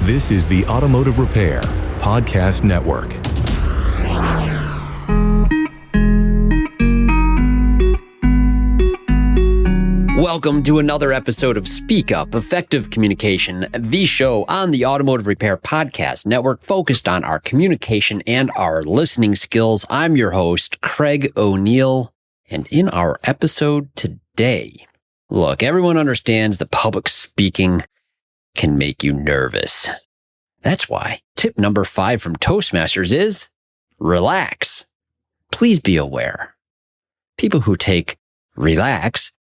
This is the Automotive Repair Podcast Network. Welcome to another episode of Speak Up, Effective Communication, the show on the Automotive Repair Podcast Network focused on our communication and our listening skills. I'm your host, Craig O'Neill, and in our episode today, look, everyone understands that public speaking can make you nervous. That's why tip number 5 from Toastmasters is relax. Please be aware. People who take relax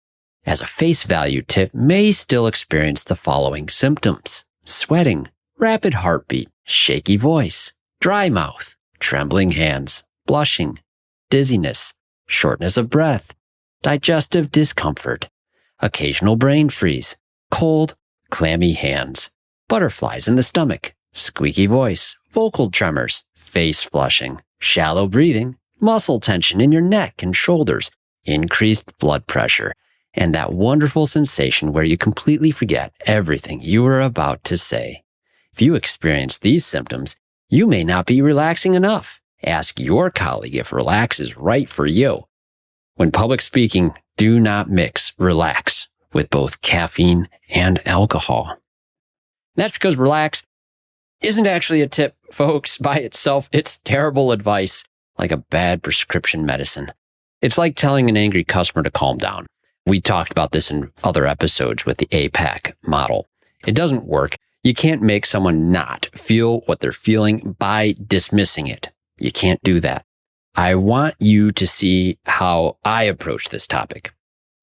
as a face value tip may still experience the following symptoms: sweating, rapid heartbeat, shaky voice, dry mouth, trembling hands, blushing, dizziness, shortness of breath, digestive discomfort, occasional brain freeze, cold, clammy hands, butterflies in the stomach, squeaky voice, vocal tremors, face flushing, shallow breathing, muscle tension in your neck and shoulders, increased blood pressure, and that wonderful sensation where you completely forget everything you were about to say. If you experience these symptoms, you may not be relaxing enough. Ask your colleague if relax is right for you. When public speaking, do not mix relax with both caffeine and alcohol. That's because relax isn't actually a tip, folks, by itself. It's terrible advice, like a bad prescription medicine. It's like telling an angry customer to calm down. We talked about this in other episodes with the APAC model. It doesn't work. You can't make someone not feel what they're feeling by dismissing it. You can't do that. I want you to see how I approach this topic.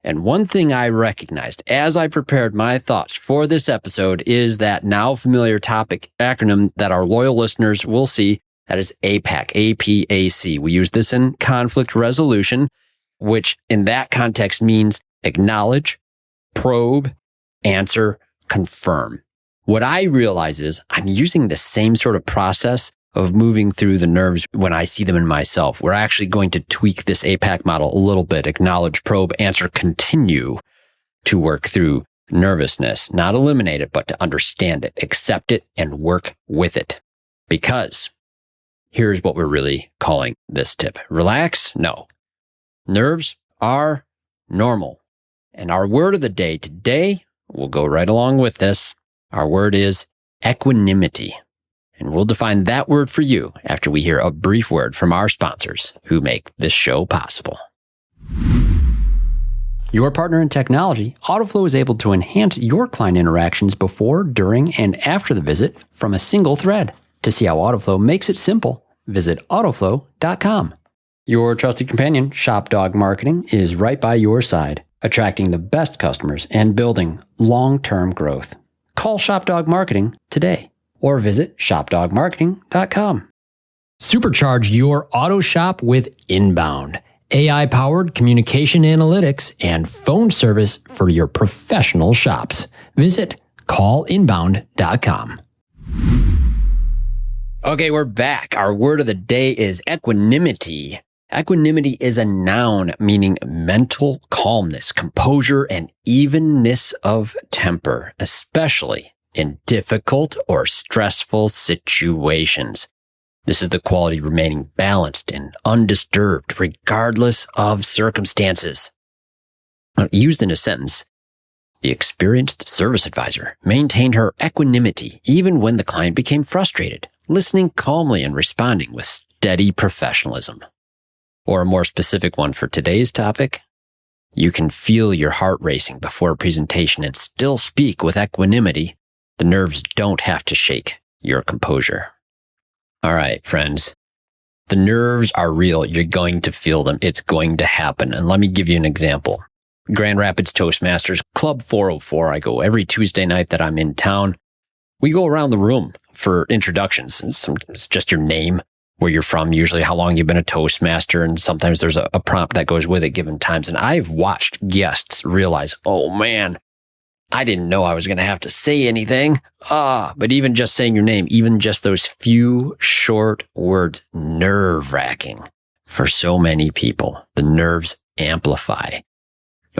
And one thing I recognized as I prepared my thoughts for this episode is that now familiar topic acronym that our loyal listeners will see. That is APAC, A-P-A-C. We use this in conflict resolution, which in that context means acknowledge, probe, answer, confirm. What I realize is I'm using the same sort of process of moving through the nerves when I see them in myself. We're actually going to tweak this APAC model a little bit. Acknowledge, probe, answer, continue to work through nervousness. Not eliminate it, but to understand it, accept it, and work with it. Because here's what we're really calling this tip. Relax? No. Nerves are normal. And our word of the day today, we'll go right along with this. Our word is equanimity. And we'll define that word for you after we hear a brief word from our sponsors who make this show possible. Your partner in technology, AutoFlow is able to enhance your client interactions before, during, and after the visit from a single thread. To see how AutoFlow makes it simple, visit AutoFlow.com. Your trusted companion, ShopDog Marketing, is right by your side, attracting the best customers and building long-term growth. Call ShopDog Marketing today or visit shopdogmarketing.com. Supercharge your auto shop with Inbound, AI-powered communication analytics and phone service for your professional shops. Visit callinbound.com. Okay, we're back. Our word of the day is equanimity. Equanimity is a noun meaning mental calmness, composure, and evenness of temper, especially in difficult or stressful situations. This is the quality remaining balanced and undisturbed regardless of circumstances. Used in a sentence, the experienced service advisor maintained her equanimity even when the client became frustrated, listening calmly and responding with steady professionalism. Or a more specific one for today's topic, you can feel your heart racing before a presentation and still speak with equanimity. The nerves don't have to shake your composure. All right, friends, the nerves are real. You're going to feel them. It's going to happen. And let me give you an example. Grand Rapids Toastmasters, Club 404. I go every Tuesday night that I'm in town. We go around the room for introductions. It's just your name, where you're from, usually how long you've been a Toastmaster, and sometimes there's a prompt that goes with it given times. And I've watched guests realize, oh man, I didn't know I was going to have to say anything. But even just saying your name, even just those few short words, nerve-wracking for so many people. The nerves amplify.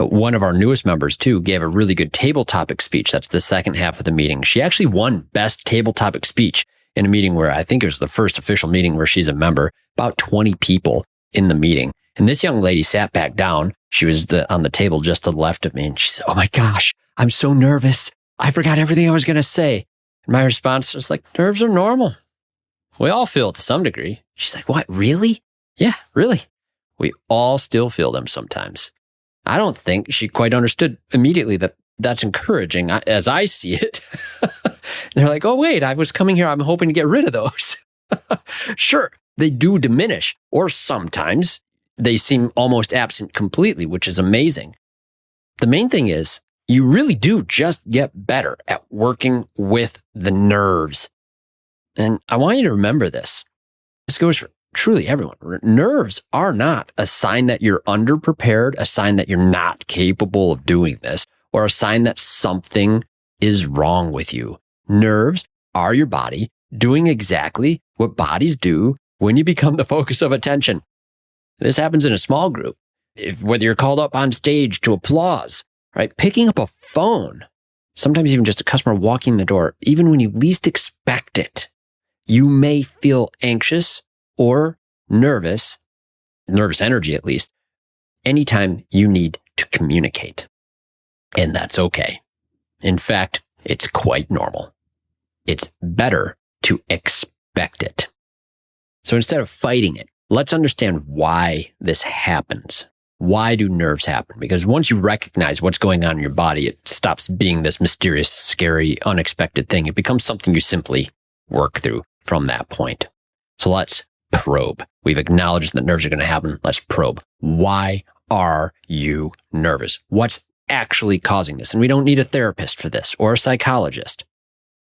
One of our newest members, too, gave a really good table topic speech. That's the second half of the meeting. She actually won best table topic speech in a meeting where I think it was the first official meeting where she's a member, about 20 people in the meeting. And this young lady sat back down. She was on the table just to the left of me. And she said, "Oh my gosh, I'm so nervous. I forgot everything I was going to say." And my response was like, "Nerves are normal. We all feel it to some degree." She's like, "What, really?" "Yeah, really. We all still feel them sometimes." I don't think she quite understood immediately that that's encouraging as I see it. They're like, "Oh, wait, I was coming here. I'm hoping to get rid of those." Sure, they do diminish, or sometimes they seem almost absent completely, which is amazing. The main thing is you really do just get better at working with the nerves. And I want you to remember this. This goes for truly everyone. Nerves are not a sign that you're underprepared, a sign that you're not capable of doing this, or a sign that something is wrong with you. Nerves are your body doing exactly what bodies do when you become the focus of attention. This happens in a small group. Whether you're called up on stage to applause, right? Picking up a phone, sometimes even just a customer walking the door, even when you least expect it, you may feel anxious or nervous energy at least, anytime you need to communicate. And that's okay. In fact, it's quite normal. It's better to expect it. So instead of fighting it, let's understand why this happens. Why do nerves happen? Because once you recognize what's going on in your body, it stops being this mysterious, scary, unexpected thing. It becomes something you simply work through from that point. So let's probe. We've acknowledged that nerves are going to happen. Let's probe. Why are you nervous? What's actually causing this? And we don't need a therapist for this or a psychologist.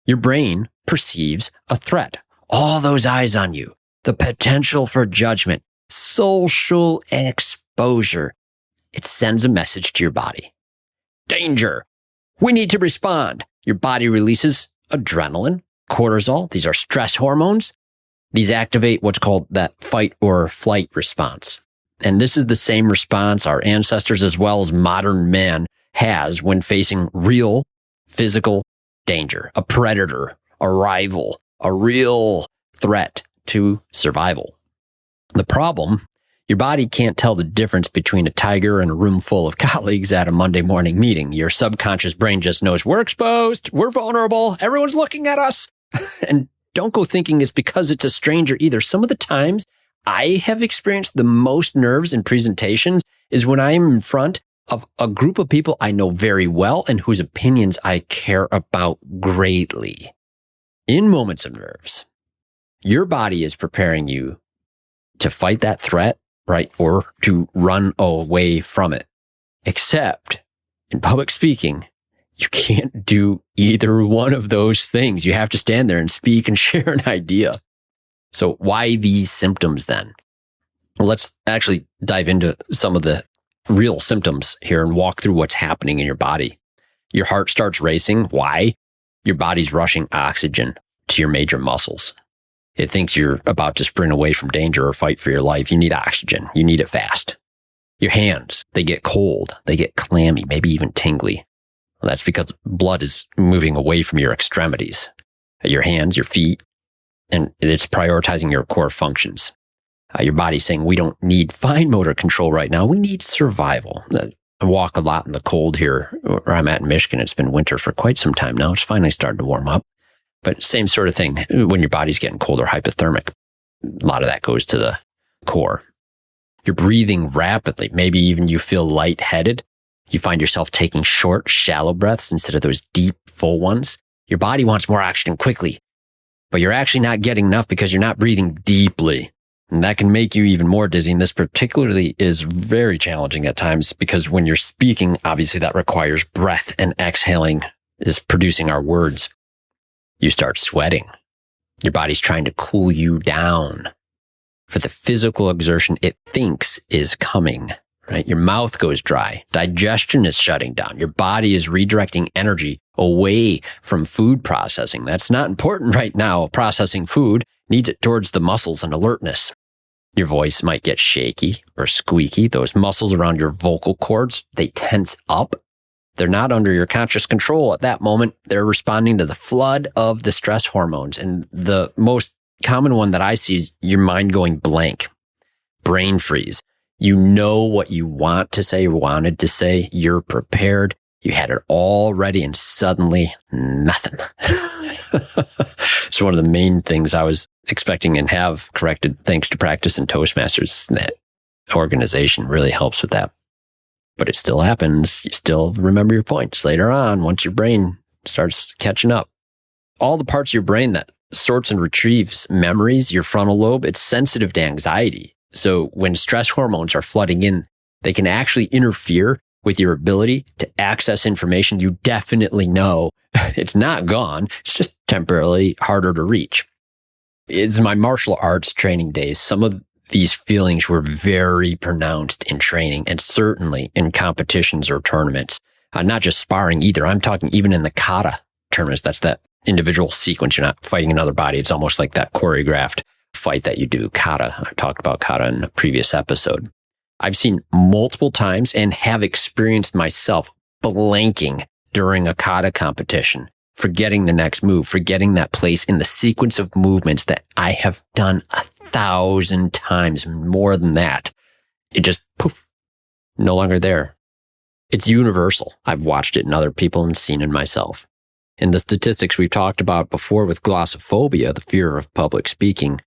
Your brain perceives a threat. All those eyes on you, the potential for judgment, social exposure. It sends a message to your body. Danger. We need to respond. Your body releases adrenaline, cortisol. These are stress hormones. These activate what's called that fight or flight response. And this is the same response our ancestors as well as modern man has when facing real physical danger, a predator, a rival, a real threat to survival. The problem, your body can't tell the difference between a tiger and a room full of colleagues at a Monday morning meeting. Your subconscious brain just knows we're exposed, we're vulnerable, everyone's looking at us. And don't go thinking it's because it's a stranger either. Some of the times I have experienced the most nerves in presentations is when I'm in front of a group of people I know very well and whose opinions I care about greatly. In moments of nerves, your body is preparing you to fight that threat, right? Or to run away from it. Except in public speaking, you can't do either one of those things. You have to stand there and speak and share an idea. So why these symptoms then? Well, let's actually dive into some of the real symptoms here and walk through what's happening in your body. Your heart starts racing. Why? Your body's rushing oxygen to your major muscles. It thinks you're about to sprint away from danger or fight for your life. You need oxygen. You need it fast. Your hands, they get cold. They get clammy, maybe even tingly. Well, that's because blood is moving away from your extremities, your hands, your feet, and it's prioritizing your core functions. Your body's saying, we don't need fine motor control right now. We need survival. I walk a lot in the cold here where I'm at in Michigan. It's been winter for quite some time now. It's finally starting to warm up. But same sort of thing when your body's getting cold or hypothermic. A lot of that goes to the core. You're breathing rapidly. Maybe even you feel lightheaded. You find yourself taking short, shallow breaths instead of those deep, full ones. Your body wants more oxygen quickly, but you're actually not getting enough because you're not breathing deeply. And that can make you even more dizzy. And this particularly is very challenging at times because when you're speaking, obviously that requires breath, and exhaling is producing our words. You start sweating. Your body's trying to cool you down for the physical exertion it thinks is coming, right? Your mouth goes dry. Digestion is shutting down. Your body is redirecting energy away from food processing. That's not important right now. Processing food needs it towards the muscles and alertness. Your voice might get shaky or squeaky. Those muscles around your vocal cords, they tense up. They're not under your conscious control at that moment. They're responding to the flood of the stress hormones. And the most common one that I see is your mind going blank, brain freeze. You know what you want to say, wanted to say. You're prepared. You had it all ready and suddenly nothing. It's one of the main things I was expecting and have corrected thanks to practice in Toastmasters. That organization really helps with that. But it still happens. You still remember your points later on once your brain starts catching up. All the parts of your brain that sorts and retrieves memories, your frontal lobe, it's sensitive to anxiety. So when stress hormones are flooding in, they can actually interfere with your ability to access information you definitely know it's not gone. It's just temporarily harder to reach. It's my martial arts training days. Some of these feelings were very pronounced in training and certainly in competitions or tournaments. Not just sparring either. I'm talking even in the kata tournaments. That's that individual sequence. You're not fighting another body. It's almost like that choreographed fight that you do, kata. I talked about kata in a previous episode. I've seen multiple times and have experienced myself blanking during a kata competition, forgetting the next move, forgetting that place in the sequence of movements that I have done 1,000 times, more than that. It just poof, no longer there. It's universal. I've watched it in other people and seen in myself. In the statistics we've talked about before with glossophobia, the fear of public speaking,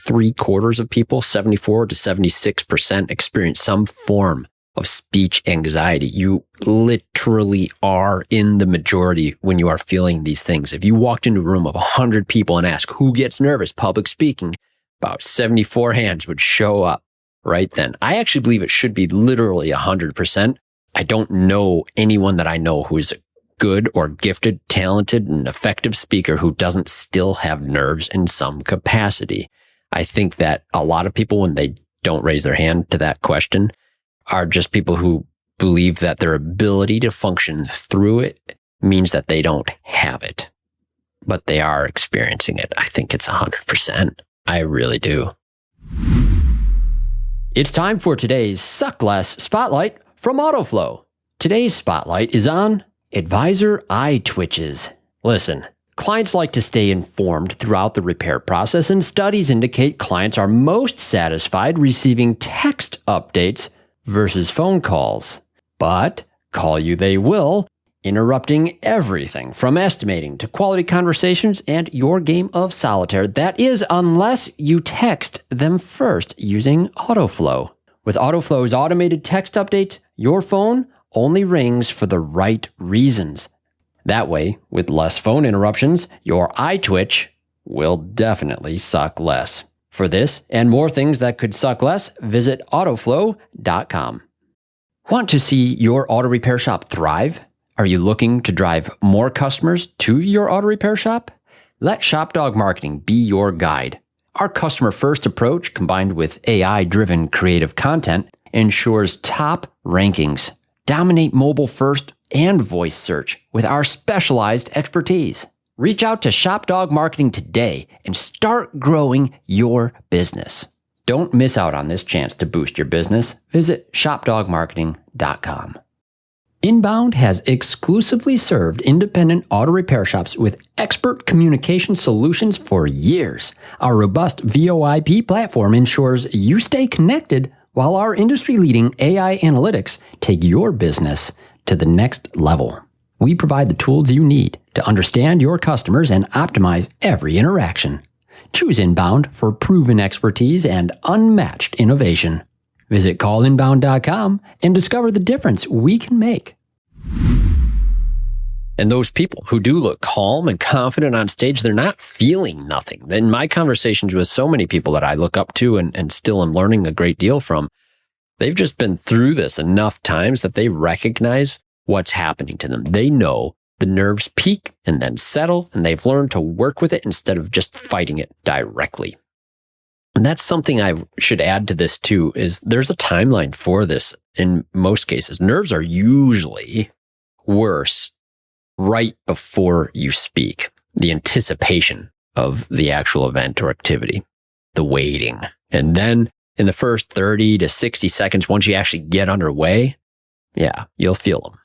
3/4 of people, 74 to 76%, experience some form of speech anxiety. You literally are in the majority when you are feeling these things. If you walked into a room of 100 people and asked who gets nervous public speaking, about 74 hands would show up right then. I actually believe it should be literally 100%. I don't know anyone that I know who is a good or gifted, talented, and effective speaker who doesn't still have nerves in some capacity. I think that a lot of people, when they don't raise their hand to that question, are just people who believe that their ability to function through it means that they don't have it, but they are experiencing it. I think it's 100%. I really do. It's time for today's Suck Less Spotlight from AutoFlow. Today's spotlight is on advisor eye twitches. Listen, clients like to stay informed throughout the repair process, and studies indicate clients are most satisfied receiving text updates versus phone calls. But call you they will, interrupting everything from estimating to quality conversations and your game of solitaire. That is, unless you text them first using AutoFlow. With AutoFlow's automated text updates, your phone only rings for the right reasons. That way, with less phone interruptions, your eye twitch will definitely suck less. For this and more things that could suck less, visit AutoFlow.com. Want to see your auto repair shop thrive? Are you looking to drive more customers to your auto repair shop? Let ShopDog Marketing be your guide. Our customer-first approach, combined with AI-driven creative content, ensures top rankings. Dominate mobile first and voice search with our specialized expertise. Reach out to ShopDog Marketing today and start growing your business. Don't miss out on this chance to boost your business. Visit shopdogmarketing.com. Inbound has exclusively served independent auto repair shops with expert communication solutions for years. Our robust VoIP platform ensures you stay connected while our industry-leading AI analytics take your business to the next level. We provide the tools you need to understand your customers and optimize every interaction. Choose Inbound for proven expertise and unmatched innovation. Visit callinbound.com and discover the difference we can make. And those people who do look calm and confident on stage, they're not feeling nothing. In my conversations with so many people that I look up to and still am learning a great deal from, they've just been through this enough times that they recognize what's happening to them. They know the nerves peak and then settle, and they've learned to work with it instead of just fighting it directly. And that's something I should add to this too, is there's a timeline for this in most cases. Nerves are usually worse right before you speak. The anticipation of the actual event or activity, the waiting, And then in the first 30 to 60 seconds, once you actually get underway, yeah, you'll feel them.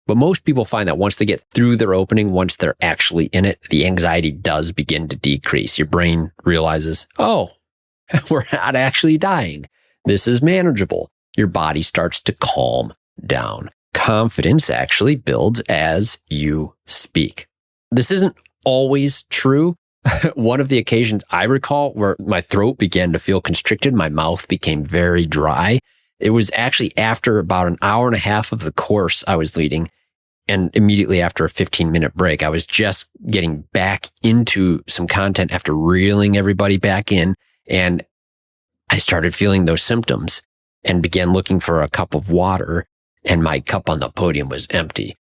But most people find that once they get through their opening, once they're actually in it, the anxiety does begin to decrease. Your brain realizes, oh, we're not actually dying. This is manageable. Your body starts to calm down. Confidence actually builds as you speak. This isn't always true. One of the occasions I recall where my throat began to feel constricted, my mouth became very dry. It was actually after about an hour and a half of the course I was leading, and immediately after a 15-minute break. I was just getting back into some content after reeling everybody back in, and I started feeling those symptoms and began looking for a cup of water, and my cup on the podium was empty.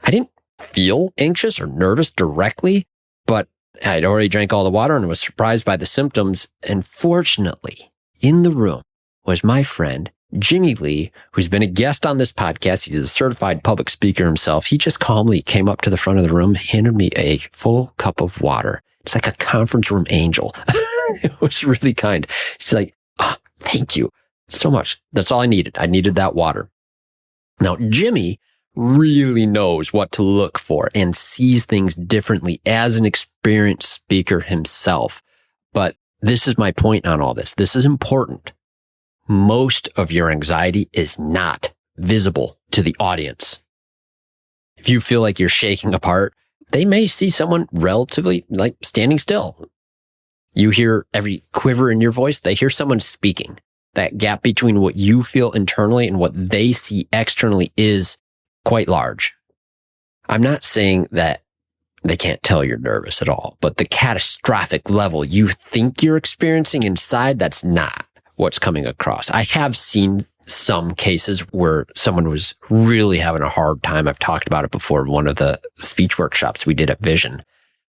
I didn't feel anxious or nervous directly, but I'd already drank all the water and was surprised by the symptoms. And fortunately, in the room was my friend, Jimmy Lee, who's been a guest on this podcast. He's a certified public speaker himself. He just calmly came up to the front of the room, handed me a full cup of water. It's like a conference room angel. It was really kind. He's like, oh, thank you so much. That's all I needed. I needed that water. Now, Jimmy really knows what to look for and sees things differently as an experienced speaker himself. But this is my point on all this. This is important. Most of your anxiety is not visible to the audience. If you feel like you're shaking apart, they may see someone relatively like standing still. You hear every quiver in your voice. They hear someone speaking. That gap between what you feel internally and what they see externally is quite large. I'm not saying that they can't tell you're nervous at all, but the catastrophic level you think you're experiencing inside, that's not what's coming across. I have seen some cases where someone was really having a hard time. I've talked about it before in one of the speech workshops we did at Vision,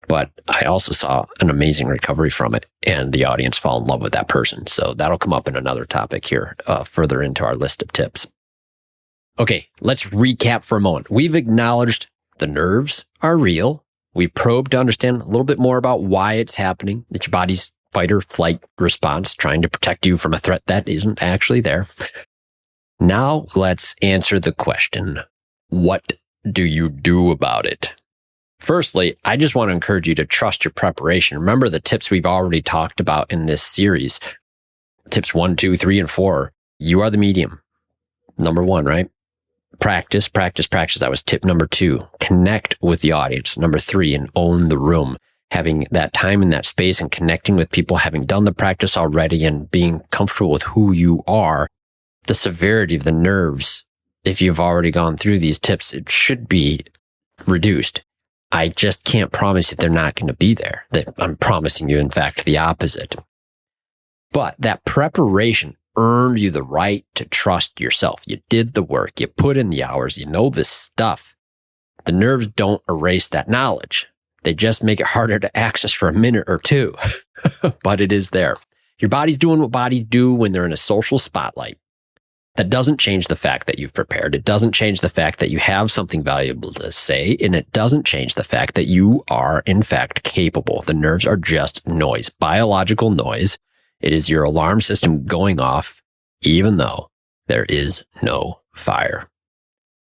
but I also saw an amazing recovery from it and the audience fall in love with that person. So that'll come up in another topic here, further into our list of tips. Okay, let's recap for a moment. We've acknowledged the nerves are real. We probed to understand a little bit more about why it's happening. It's your body's fight or flight response trying to protect you from a threat that isn't actually there. Now let's answer the question, what do you do about it? Firstly, I just want to encourage you to trust your preparation. Remember the tips we've already talked about in this series. Tips 1, 2, 3, and 4. You are the medium. Number 1, right? Practice, practice, practice. That was tip number 2. Connect with the audience. Number 3, and own the room. Having that time in that space and connecting with people, having done the practice already and being comfortable with who you are. The severity of the nerves, if you've already gone through these tips, it should be reduced. I just can't promise you they're not going to be there. That I'm promising you, in fact, the opposite. But that preparation earned you the right to trust yourself. You did the work. You put in the hours. You know this stuff. The nerves don't erase that knowledge. They just make it harder to access for a minute or two. But it is there. Your body's doing what bodies do when they're in a social spotlight. That doesn't change the fact that you've prepared. It doesn't change the fact that you have something valuable to say. And it doesn't change the fact that you are, in fact, capable. The nerves are just noise, biological noise. It is your alarm system going off, even though there is no fire.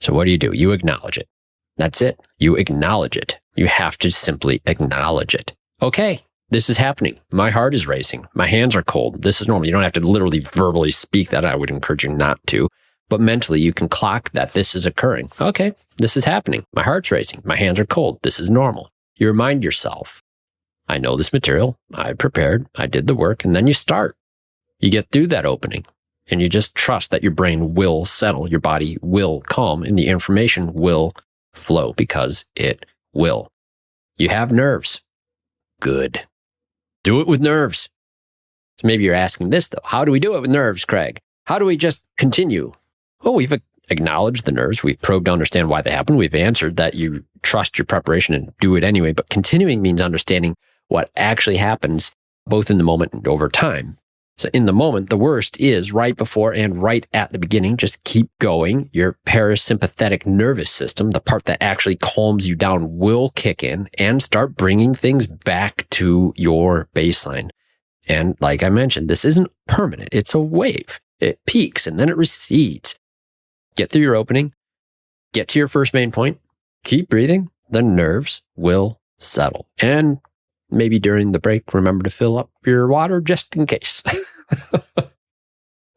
So what do? You acknowledge it. That's it. You acknowledge it. You have to simply acknowledge it. Okay, this is happening. My heart is racing. My hands are cold. This is normal. You don't have to literally verbally speak that. I would encourage you not to. But mentally, you can clock that this is occurring. Okay, this is happening. My heart's racing. My hands are cold. This is normal. You remind yourself, I know this material. I prepared. I did the work. And then you start. You get through that opening. And you just trust that your brain will settle. Your body will calm. And the information will flow because it will. You have nerves. Good. Do it with nerves. So maybe you're asking this, though. How do we do it with nerves, Craig? How do we just continue? Well, we've acknowledged the nerves. We've probed to understand why they happen. We've answered that you trust your preparation and do it anyway. But continuing means understanding what actually happens both in the moment and over time. So in the moment, the worst is right before and right at the beginning. Just keep going. Your parasympathetic nervous system, the part that actually calms you down, will kick in and start bringing things back to your baseline. And like I mentioned, this isn't permanent. It's a wave. It peaks and then it recedes. Get through your opening, get to your first main point, keep breathing, the nerves will settle. And maybe during the break, remember to fill up your water just in case.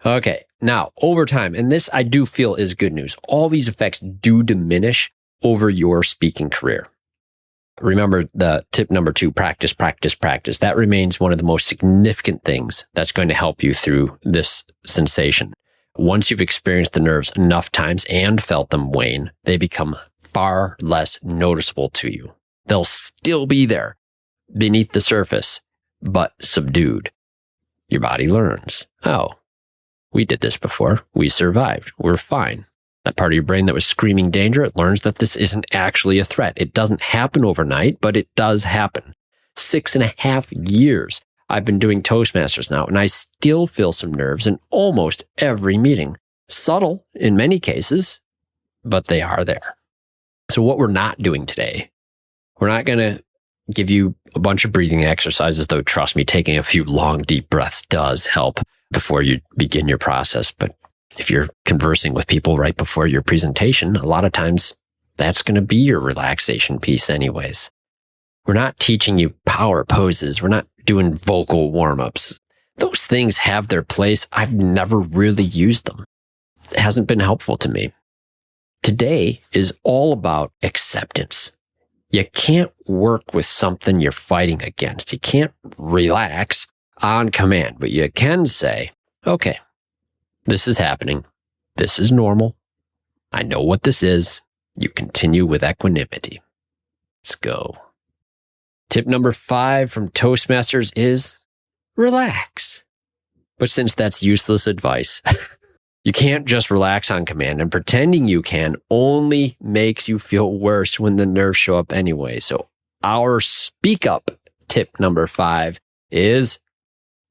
Okay, now over time, and this I do feel is good news, all these effects do diminish over your speaking career. Remember the tip number 2, practice, practice, practice. That remains one of the most significant things that's going to help you through this sensation. Once you've experienced the nerves enough times and felt them wane, they become far less noticeable to you. They'll still be there beneath the surface, but subdued. Your body learns, oh, we did this before. We survived. We're fine. That part of your brain that was screaming danger, it learns that this isn't actually a threat. It doesn't happen overnight, but it does happen. 6.5 years I've been doing Toastmasters now, and I still feel some nerves in almost every meeting. Subtle in many cases, but they are there. So what we're not doing today, we're not going to give you a bunch of breathing exercises, though trust me, taking a few long, deep breaths does help before you begin your process. But if you're conversing with people right before your presentation, a lot of times that's going to be your relaxation piece anyways. We're not teaching you power poses. We're not doing vocal warm-ups. Those things have their place. I've never really used them. It hasn't been helpful to me. Today is all about acceptance. You can't work with something you're fighting against. You can't relax on command, but you can say, okay, this is happening. This is normal. I know what this is. You continue with equanimity. Let's go. Tip number 5 from Toastmasters is relax. But since that's useless advice, you can't just relax on command, and pretending you can only makes you feel worse when the nerves show up anyway. So our speak up tip number 5 is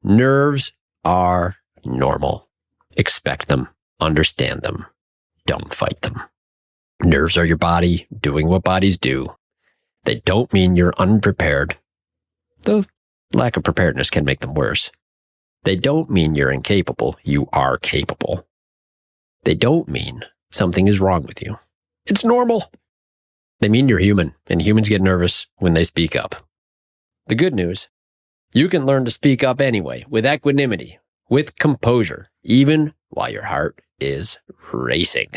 nerves are normal. Expect them. Understand them. Don't fight them. Nerves are your body doing what bodies do. They don't mean you're unprepared, though lack of preparedness can make them worse. They don't mean you're incapable. You are capable. They don't mean something is wrong with you. It's normal. They mean you're human, and humans get nervous when they speak up. The good news, you can learn to speak up anyway, with equanimity, with composure, even while your heart is racing.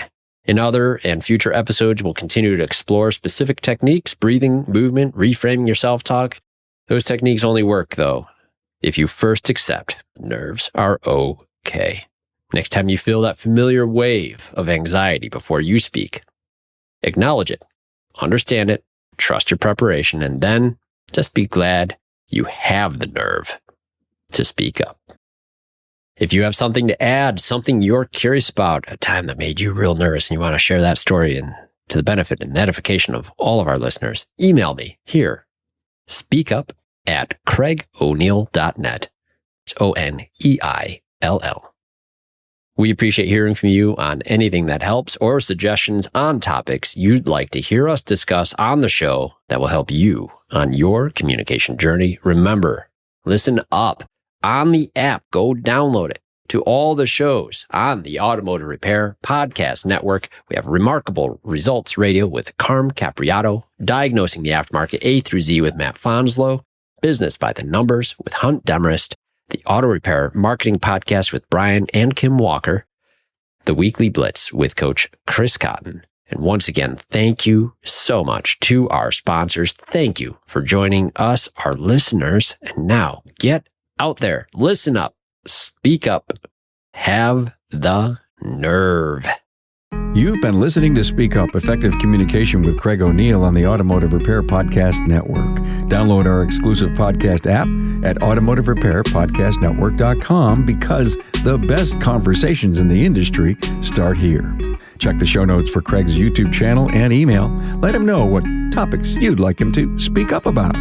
In other and future episodes, we'll continue to explore specific techniques, breathing, movement, reframing your self-talk. Those techniques only work, though, if you first accept nerves are okay. Next time you feel that familiar wave of anxiety before you speak, acknowledge it, understand it, trust your preparation, and then just be glad you have the nerve to speak up. If you have something to add, something you're curious about, a time that made you real nervous, and you want to share that story and to the benefit and edification of all of our listeners, email me here, speakup@craigoneil.net. It's ONEILL. We appreciate hearing from you on anything that helps or suggestions on topics you'd like to hear us discuss on the show that will help you on your communication journey. Remember, listen up on the app. Go download it. To all the shows on the Automotive Repair Podcast Network, we have Remarkable Results Radio with Carm Capriato, Diagnosing the Aftermarket A through Z with Matt Fonslow, Business by the Numbers with Hunt Demarest, the Auto Repair Marketing Podcast with Brian and Kim Walker, the Weekly Blitz with Coach Chris Cotton. And once again, thank you so much to our sponsors. Thank you for joining us, our listeners. And now get out there, listen up, speak up, have the nerve. You've been listening to Speak Up, Effective Communication with Craig O'Neill on the Automotive Repair Podcast Network. Download our exclusive podcast app at automotiverepairpodcastnetwork.com because the best conversations in the industry start here. Check the show notes for Craig's YouTube channel and email. Let him know what topics you'd like him to speak up about.